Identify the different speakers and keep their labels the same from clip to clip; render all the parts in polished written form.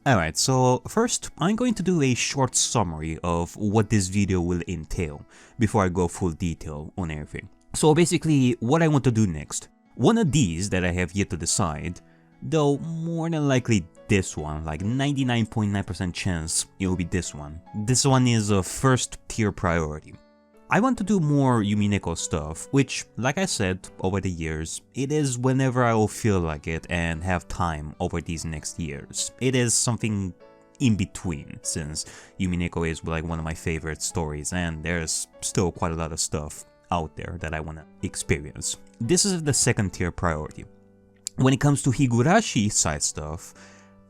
Speaker 1: Alright, so first, I'm going to do a short summary of what this video will entail before I go full detail on everything. So basically, what I want to do next. One of these that I have yet to decide, though more than likely this one, like 99.9% chance it will be this one. This one is a first tier priority. I want to do more Yumineko stuff, which, like I said over the years, it is whenever I will feel like it and have time over these next years. It is something in between, since Yumineko is like one of my favorite stories and there's still quite a lot of stuff out there that I want to experience. This is the second tier priority. When it comes to Higurashi side stuff,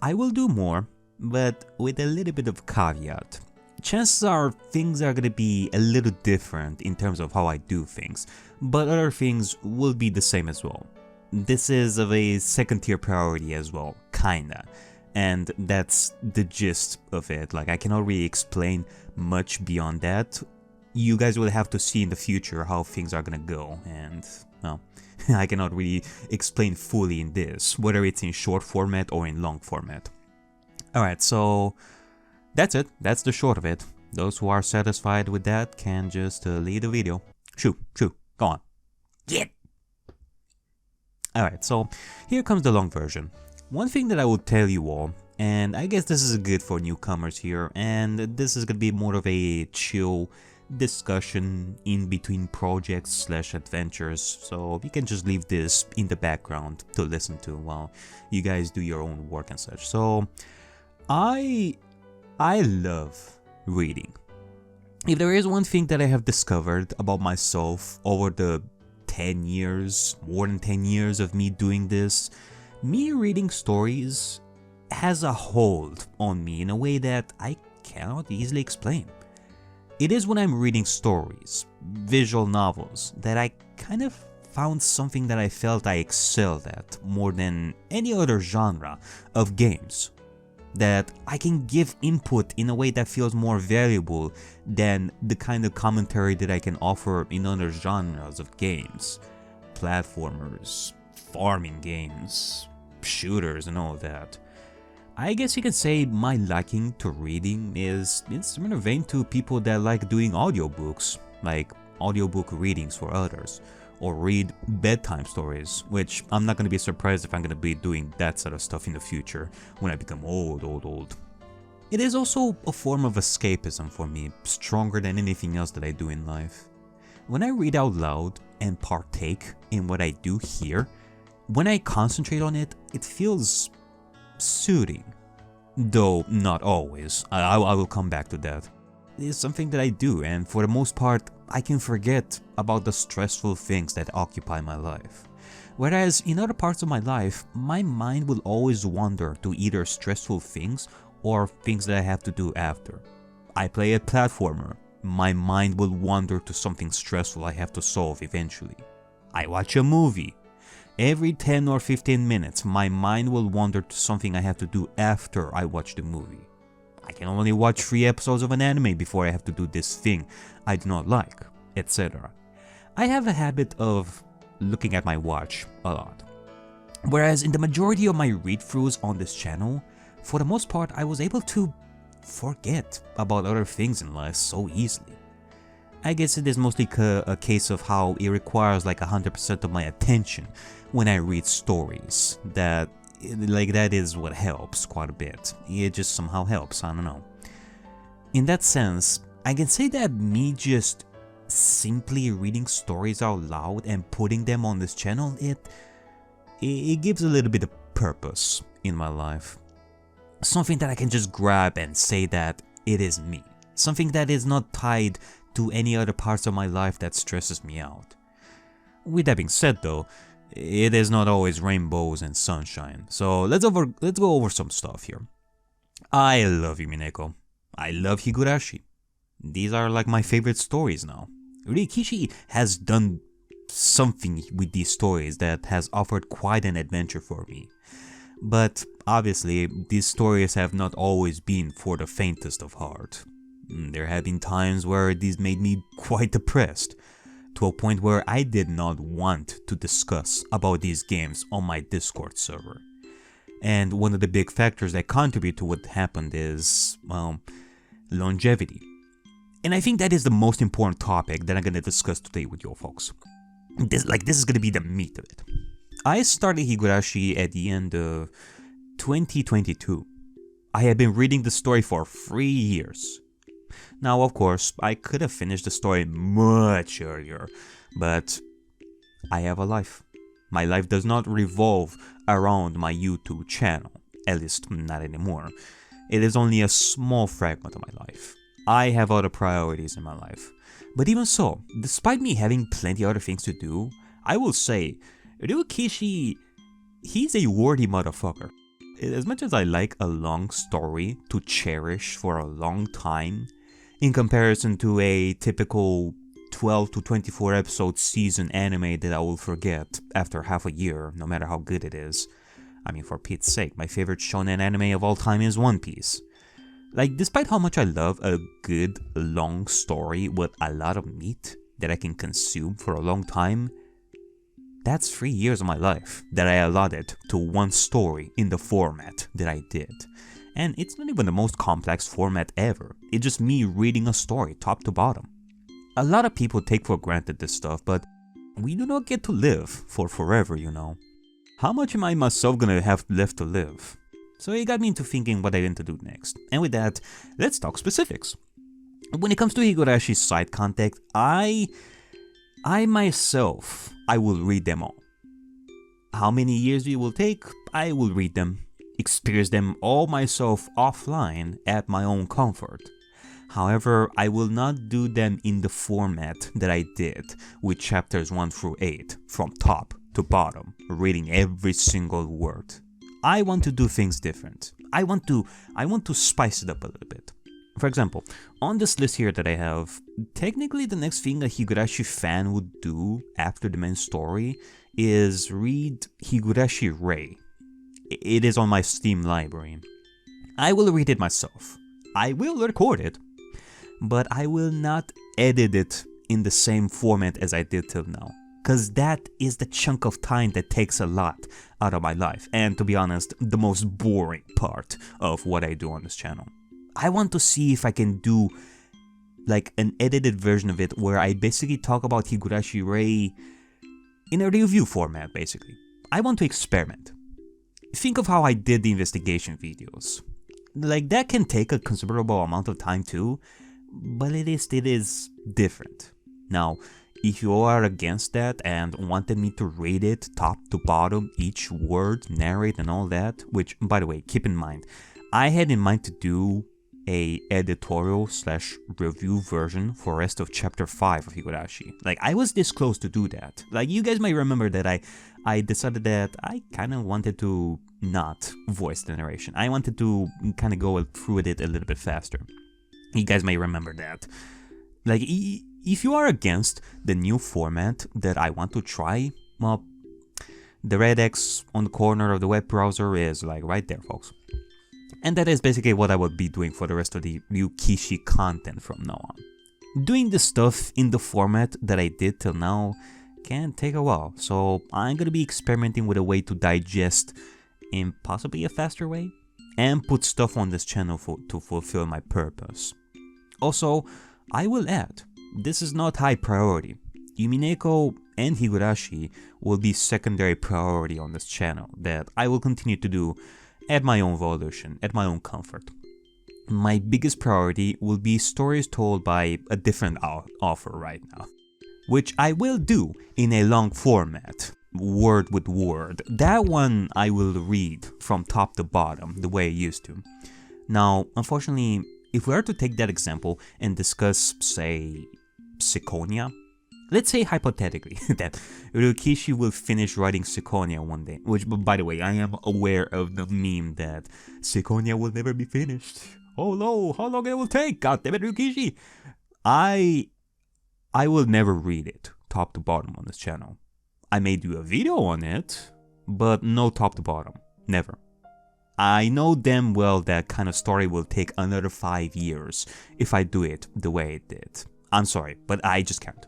Speaker 1: I will do more, but with a little bit of caveat. Chances are things are gonna be a little different in terms of how I do things, but other things will be the same as well. This is of a second tier priority as well, kinda, and that's the gist of it. Like, I cannot really explain much beyond that. You guys will have to see in the future how things are gonna go, and well, I cannot really explain fully in this, whether it's in short format or in long format. Alright, so that's it, that's the short of it. Those who are satisfied with that can just leave the video. Shoo, go on. Get! Alright, so here comes the long version. One thing that I will tell you all, and I guess this is good for newcomers here, and this is gonna be more of a chill discussion in between projects / adventures, so you can just leave this in the background to listen to while you guys do your own work and such. So I love reading. If there is one thing that I have discovered about myself over the 10 years, more than 10 years of me doing this, me reading stories has a hold on me in a way that I cannot easily explain. It is when I'm reading stories, visual novels, that I kind of found something that I felt I excelled at more than any other genre of games. That I can give input in a way that feels more valuable than the kind of commentary that I can offer in other genres of games. Platformers, farming games, shooters and all of that. I guess you could say my liking to reading is similar vein to people that like doing audiobooks, like audiobook readings for others, or read bedtime stories, which I'm not going to be surprised if I'm going to be doing that sort of stuff in the future when I become old. It is also a form of escapism for me, stronger than anything else that I do in life. When I read out loud and partake in what I do here, when I concentrate on it, it feels soothing. Though not always, I will come back to that. It is something that I do, and for the most part, I can forget about the stressful things that occupy my life. Whereas in other parts of my life, my mind will always wander to either stressful things or things that I have to do after. I play a platformer, my mind will wander to something stressful I have to solve eventually. I watch a movie. Every 10 or 15 minutes, my mind will wander to something I have to do after I watch the movie. I can only watch 3 episodes of an anime before I have to do this thing I do not like, etc. I have a habit of looking at my watch a lot. Whereas in the majority of my read-throughs on this channel, for the most part I was able to forget about other things in life so easily. I guess it is mostly a case of how it requires like 100% of my attention when I read stories. That is what helps quite a bit. It just somehow helps, I don't know. In that sense, I can say that me just simply reading stories out loud and putting them on this channel, it gives a little bit of purpose in my life. Something that I can just grab and say that it is me. Something that is not tied to any other parts of my life that stresses me out. With that being said though, it is not always rainbows and sunshine, so let's go over some stuff here. I love Yumineko. I love Higurashi. These are like my favorite stories now. Ryukishi has done something with these stories that has offered quite an adventure for me. But obviously, these stories have not always been for the faintest of heart. There have been times where these made me quite depressed, to a point where I did not want to discuss about these games on my Discord server. And one of the big factors that contribute to what happened is, well, longevity. And I think that is the most important topic that I'm going to discuss today with you folks. This is going to be the meat of it. I started Higurashi at the end of 2022. I had been reading the story for 3 years. Now, of course, I could have finished the story much earlier, but I have a life. My life does not revolve around my YouTube channel, at least not anymore. It is only a small fragment of my life. I have other priorities in my life. But even so, despite me having plenty of other things to do, I will say, Ryukishi, he's a worthy motherfucker. As much as I like a long story to cherish for a long time, in comparison to a typical 12 to 24 episode season anime that I will forget after half a year, no matter how good it is. I mean, for Pete's sake, my favorite shonen anime of all time is One Piece. Like, despite how much I love a good, long story with a lot of meat that I can consume for a long time, that's 3 years of my life that I allotted to one story in the format that I did. And it's not even the most complex format ever, it's just me reading a story top to bottom. A lot of people take for granted this stuff, but we do not get to live for forever, you know. How much am I myself gonna have left to live? So it got me into thinking what I need to do next. And with that, let's talk specifics. When it comes to Higurashi's side content, I myself will read them all. How many years it will take, I will read them, experience them all myself offline at my own comfort. However, I will not do them in the format that I did with chapters 1 through 8, from top to bottom, reading every single word. I want to do things different. I want to spice it up a little bit. For example, on this list here that I have, technically the next thing a Higurashi fan would do after the main story is read Higurashi Rei. It is on my Steam library. I will read it myself. I will record it, but I will not edit it in the same format as I did till now. Cause that is the chunk of time that takes a lot out of my life, and to be honest, the most boring part of what I do on this channel. I want to see if I can do like an edited version of it where I basically talk about Higurashi Rei in a review format, basically. I want to experiment. Think of how I did the investigation videos. Like, that can take a considerable amount of time too, but it is different. Now, if you are against that and wanted me to rate it top to bottom, each word, narrate and all that, which, by the way, keep in mind, I had in mind to do a editorial / review version for rest of chapter 5 of Higurashi. Like, I was this close to do that. Like, you guys might remember that I decided that I kind of wanted to not voice the narration. I wanted to kind of go through it a little bit faster. You guys may remember that. Like, if you are against the new format that I want to try, well, the red X on the corner of the web browser is like right there, folks. And that is basically what I will be doing for the rest of the Ryukishi content from now on. Doing the stuff in the format that I did till now can take a while, so I'm gonna be experimenting with a way to digest in possibly a faster way, and put stuff on this channel to fulfill my purpose. Also, I will add, this is not high priority. Yumineko and Higurashi will be secondary priority on this channel that I will continue to do at my own volition, at my own comfort. My biggest priority will be stories told by a different author right now, which I will do in a long format, word with word. That one I will read from top to bottom, the way I used to. Now, unfortunately, if we are to take that example and discuss, say, Seconia, let's say hypothetically that Ryukishi will finish writing Seconia one day, which, by the way, I am aware of the meme that Seconia will never be finished. Oh no, how long it will take? God damn it, Ryukishi! I will never read it top to bottom on this channel. I may do a video on it, but no top to bottom. Never. I know damn well that kind of story will take another 5 years if I do it the way it did. I'm sorry, but I just can't.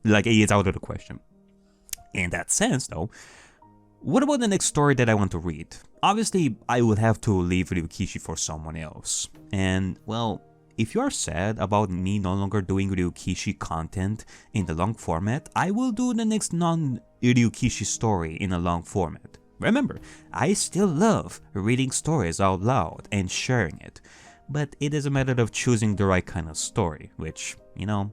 Speaker 1: Like, it's out of the question. In that sense, though, What about the next story that I want to read? Obviously, I would have to leave Ryukishi for someone else. And, well, if you are sad about me no longer doing Ryukishi content in the long format, I will do the next non-Ryukishi story in a long format. Remember, I still love reading stories out loud and sharing it, but it is a matter of choosing the right kind of story, which, you know,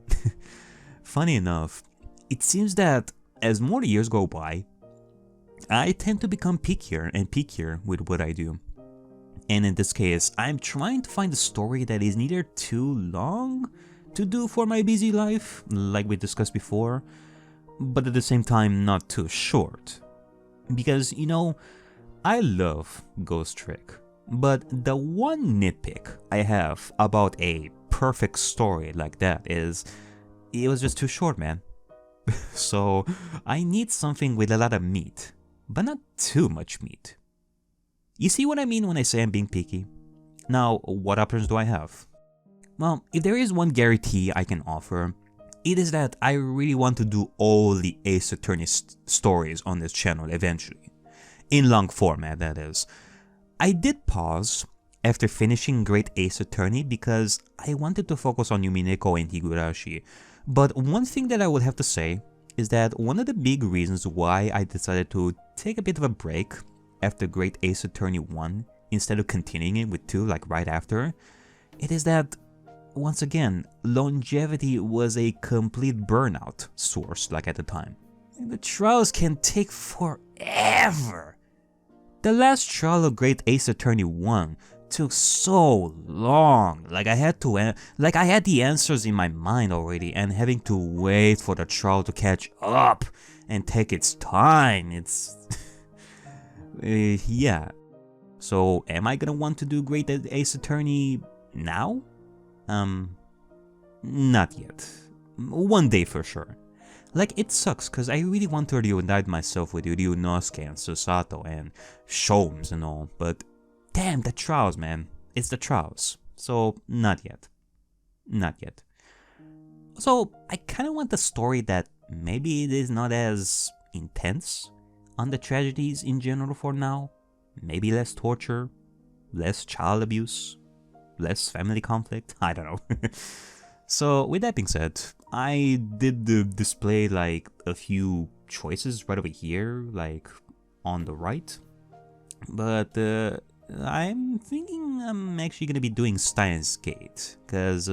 Speaker 1: funny enough, it seems that as more years go by, I tend to become pickier and pickier with what I do. And in this case, I'm trying to find a story that is neither too long to do for my busy life, like we discussed before, but at the same time not too short. Because, you know, I love Ghost Trick, but the one nitpick I have about a perfect story like that is, it was just too short, man. So I need something with a lot of meat, but not too much meat. You see what I mean when I say I'm being picky? Now, what options do I have? Well, if there is one guarantee I can offer, it is that I really want to do all the Ace Attorney stories on this channel eventually. In long format, that is. I did pause after finishing Great Ace Attorney because I wanted to focus on Yumineko and Higurashi. But one thing that I would have to say is that one of the big reasons why I decided to take a bit of a break after Great Ace Attorney 1 instead of continuing it with 2 like right after, it is that, once again, longevity was a complete burnout source like at the time. The trials can take forever. The last trial of Great Ace Attorney 1 took so long, like I had the answers in my mind already and having to wait for the trial to catch up and take its time, it's... yeah. So, am I gonna want to do Great Ace Attorney now? Not yet. One day for sure. Like, it sucks, cause I really want to reunite myself with Ryunosuke and Susato and Sholmes and all, but damn, the trials, man. It's the trials. So, not yet. Not yet. So, I kinda want a story that maybe it is not as intense on the tragedies in general for now. Maybe less torture, less child abuse, less family conflict, I don't know. So with that being said, I did display like a few choices right over here, like on the right. But I'm thinking I'm actually gonna be doing Steins Gate, because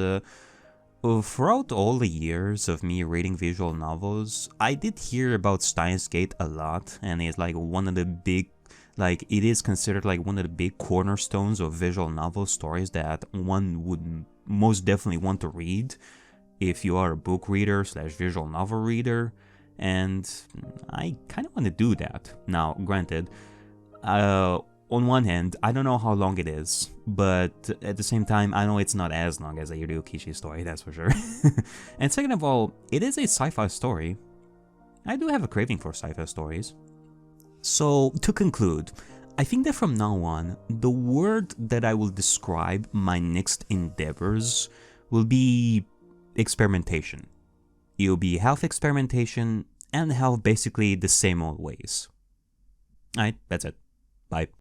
Speaker 1: throughout all the years of me reading visual novels, I did hear about Steins Gate a lot, and it's like one of the big, like it is considered like one of the big cornerstones of visual novel stories that one would most definitely want to read if you are a book reader slash visual novel reader, and I kind of want to do that. Now, granted, on one hand, I don't know how long it is, but at the same time, I know it's not as long as a Ryukishi story, that's for sure. And second of all, it is a sci-fi story. I do have a craving for sci-fi stories. So, to conclude, I think that from now on, the word that I will describe my next endeavors will be experimentation. It'll be half experimentation and half basically the same old ways. Alright, that's it. Bye.